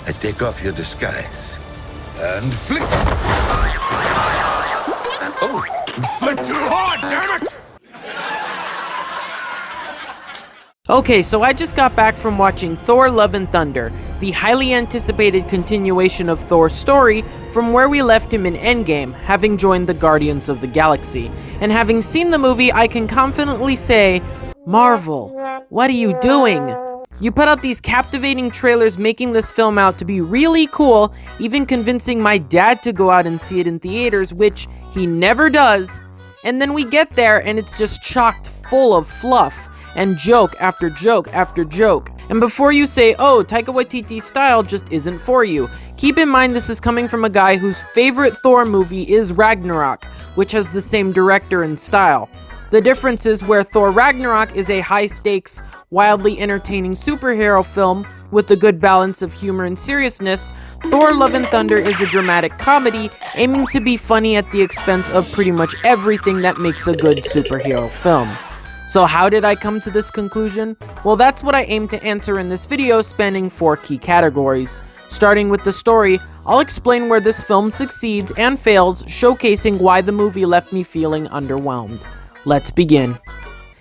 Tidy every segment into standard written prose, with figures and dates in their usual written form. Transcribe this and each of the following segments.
I take off your disguise and flick. Oh, you flick too hard, damn it! Okay, so I just got back from watching Thor Love and Thunder, the highly anticipated continuation of Thor's story from where we left him in Endgame, having joined the Guardians of the Galaxy. And having seen the movie, I can confidently say, Marvel, what are you doing? You put out these captivating trailers making this film out to be really cool, even convincing my dad to go out and see it in theaters, which he never does. And then we get there and it's just chocked full of fluff and joke after joke after joke. And before you say, oh, Taika Waititi's style just isn't for you, keep in mind this is coming from a guy whose favorite Thor movie is Ragnarok, which has the same director and style. The difference is where Thor Ragnarok is a high-stakes, wildly entertaining superhero film with a good balance of humor and seriousness, Thor Love and Thunder is a dramatic comedy aiming to be funny at the expense of pretty much everything that makes a good superhero film. So how did I come to this conclusion? Well, that's what I aim to answer in this video, spanning 4 key categories. Starting with the story, I'll explain where this film succeeds and fails, showcasing why the movie left me feeling underwhelmed. Let's begin.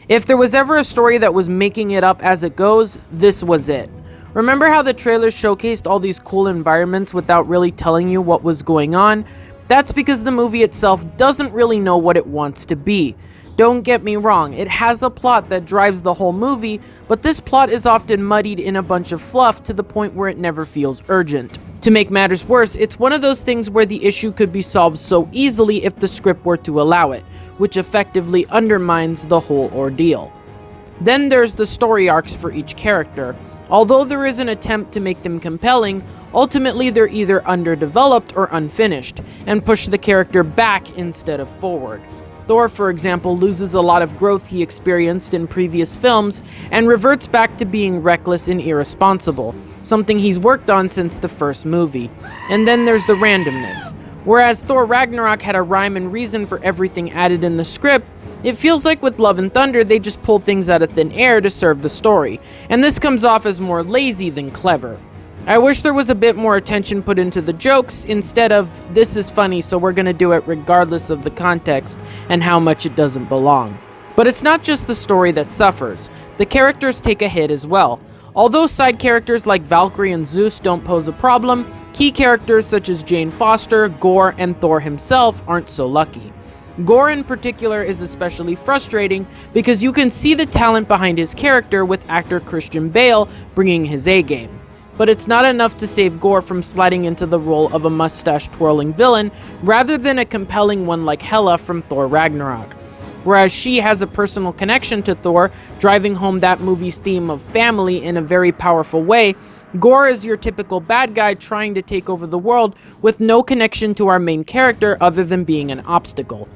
If there was ever a story that was making it up as it goes, this was it. Remember how the trailers showcased all these cool environments without really telling you what was going on? That's because the movie itself doesn't really know what it wants to be. Don't get me wrong, it has a plot that drives the whole movie, but this plot is often muddied in a bunch of fluff to the point where it never feels urgent. To make matters worse, it's one of those things where the issue could be solved so easily if the script were to allow it, which effectively undermines the whole ordeal. Then there's the story arcs for each character. Although there is an attempt to make them compelling, ultimately they're either underdeveloped or unfinished, and push the character back instead of forward. Thor, for example, loses a lot of growth he experienced in previous films and reverts back to being reckless and irresponsible, something he's worked on since the first movie. And then there's the randomness. Whereas Thor Ragnarok had a rhyme and reason for everything added in the script, it feels like with Love and Thunder they just pull things out of thin air to serve the story, and this comes off as more lazy than clever. I wish there was a bit more attention put into the jokes instead of, this is funny so we're gonna do it regardless of the context and how much it doesn't belong. But it's not just the story that suffers, the characters take a hit as well. Although side characters like Valkyrie and Zeus don't pose a problem, key characters such as Jane Foster, Gore, and Thor himself aren't so lucky. Gore in particular is especially frustrating because you can see the talent behind his character with actor Christian Bale bringing his A-game. But it's not enough to save Gore from sliding into the role of a mustache-twirling villain, rather than a compelling one like Hela from Thor Ragnarok. Whereas she has a personal connection to Thor, driving home that movie's theme of family in a very powerful way, Gore is your typical bad guy trying to take over the world with no connection to our main character other than being an obstacle.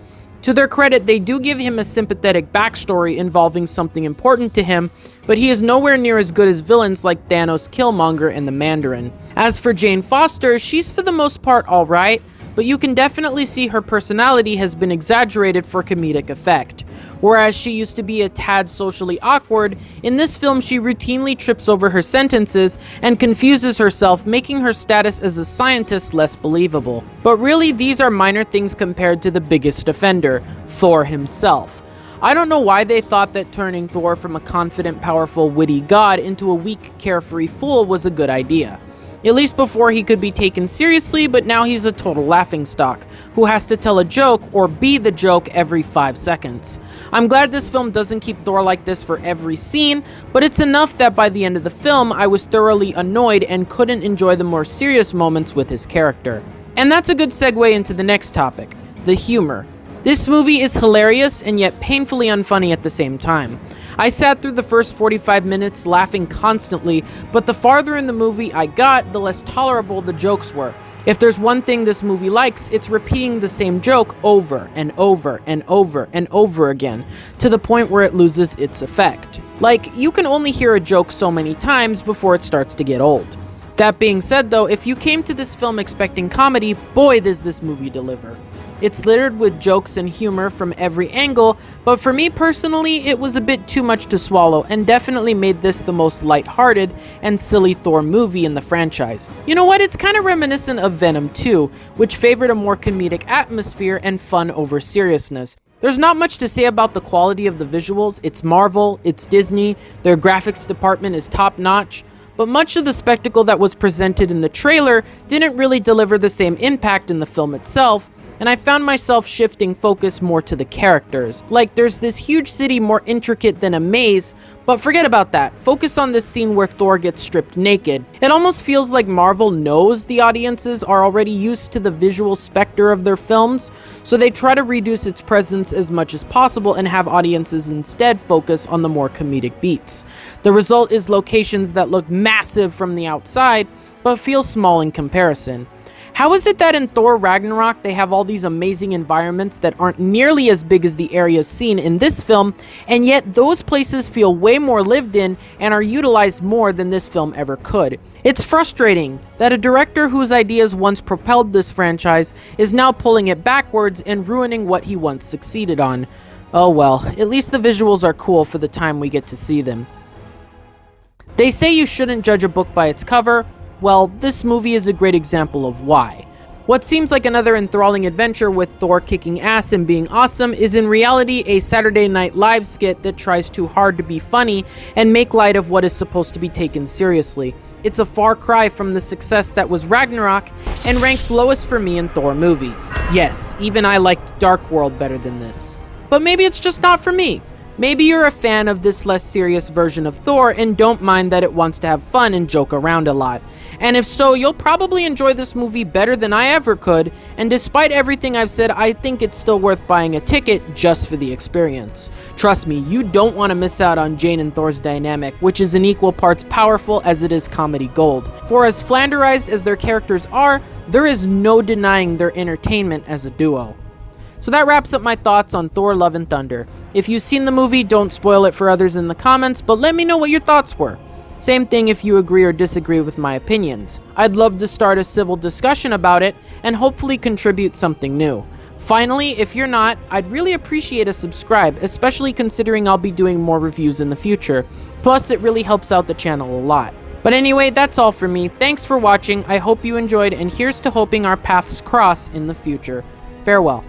To their credit, they do give him a sympathetic backstory involving something important to him, but he is nowhere near as good as villains like Thanos, Killmonger, and the Mandarin. As for Jane Foster, she's for the most part alright, but you can definitely see her personality has been exaggerated for comedic effect. Whereas she used to be a tad socially awkward, in this film she routinely trips over her sentences and confuses herself, making her status as a scientist less believable. But really, these are minor things compared to the biggest offender, Thor himself. I don't know why they thought that turning Thor from a confident, powerful, witty god into a weak, carefree fool was a good idea. At least before he could be taken seriously, but now he's a total laughingstock, who has to tell a joke or be the joke every 5 seconds. I'm glad this film doesn't keep Thor like this for every scene, but it's enough that by the end of the film, I was thoroughly annoyed and couldn't enjoy the more serious moments with his character. And that's a good segue into the next topic, the humor. This movie is hilarious and yet painfully unfunny at the same time. I sat through the first 45 minutes laughing constantly, but the farther in the movie I got, the less tolerable the jokes were. If there's one thing this movie likes, it's repeating the same joke over and over and over and over again, to the point where it loses its effect. Like, you can only hear a joke so many times before it starts to get old. That being said though, if you came to this film expecting comedy, boy does this movie deliver. It's littered with jokes and humor from every angle, but for me personally, it was a bit too much to swallow and definitely made this the most lighthearted and silly Thor movie in the franchise. You know what, it's kind of reminiscent of Venom 2, which favored a more comedic atmosphere and fun over seriousness. There's not much to say about the quality of the visuals. It's Marvel, it's Disney, their graphics department is top-notch, but much of the spectacle that was presented in the trailer didn't really deliver the same impact in the film itself, and I found myself shifting focus more to the characters. Like, there's this huge city more intricate than a maze, but forget about that. Focus on this scene where Thor gets stripped naked. It almost feels like Marvel knows the audiences are already used to the visual specter of their films, so they try to reduce its presence as much as possible and have audiences instead focus on the more comedic beats. The result is locations that look massive from the outside, but feel small in comparison. How is it that in Thor Ragnarok they have all these amazing environments that aren't nearly as big as the areas seen in this film, and yet those places feel way more lived in and are utilized more than this film ever could? It's frustrating that a director whose ideas once propelled this franchise is now pulling it backwards and ruining what he once succeeded on. Oh well, at least the visuals are cool for the time we get to see them. They say you shouldn't judge a book by its cover. Well, this movie is a great example of why. What seems like another enthralling adventure with Thor kicking ass and being awesome is in reality a Saturday Night Live skit that tries too hard to be funny and make light of what is supposed to be taken seriously. It's a far cry from the success that was Ragnarok and ranks lowest for me in Thor movies. Yes, even I liked Dark World better than this. But maybe it's just not for me. Maybe you're a fan of this less serious version of Thor and don't mind that it wants to have fun and joke around a lot. And if so, you'll probably enjoy this movie better than I ever could, and despite everything I've said, I think it's still worth buying a ticket just for the experience. Trust me, you don't want to miss out on Jane and Thor's dynamic, which is in equal parts powerful as it is comedy gold. For as flanderized as their characters are, there is no denying their entertainment as a duo. So that wraps up my thoughts on Thor Love and Thunder. If you've seen the movie, don't spoil it for others in the comments, but let me know what your thoughts were. Same thing if you agree or disagree with my opinions. I'd love to start a civil discussion about it and hopefully contribute something new. Finally, if you're not, I'd really appreciate a subscribe, especially considering I'll be doing more reviews in the future. Plus, it really helps out the channel a lot. But anyway, that's all for me. Thanks for watching, I hope you enjoyed, and here's to hoping our paths cross in the future. Farewell.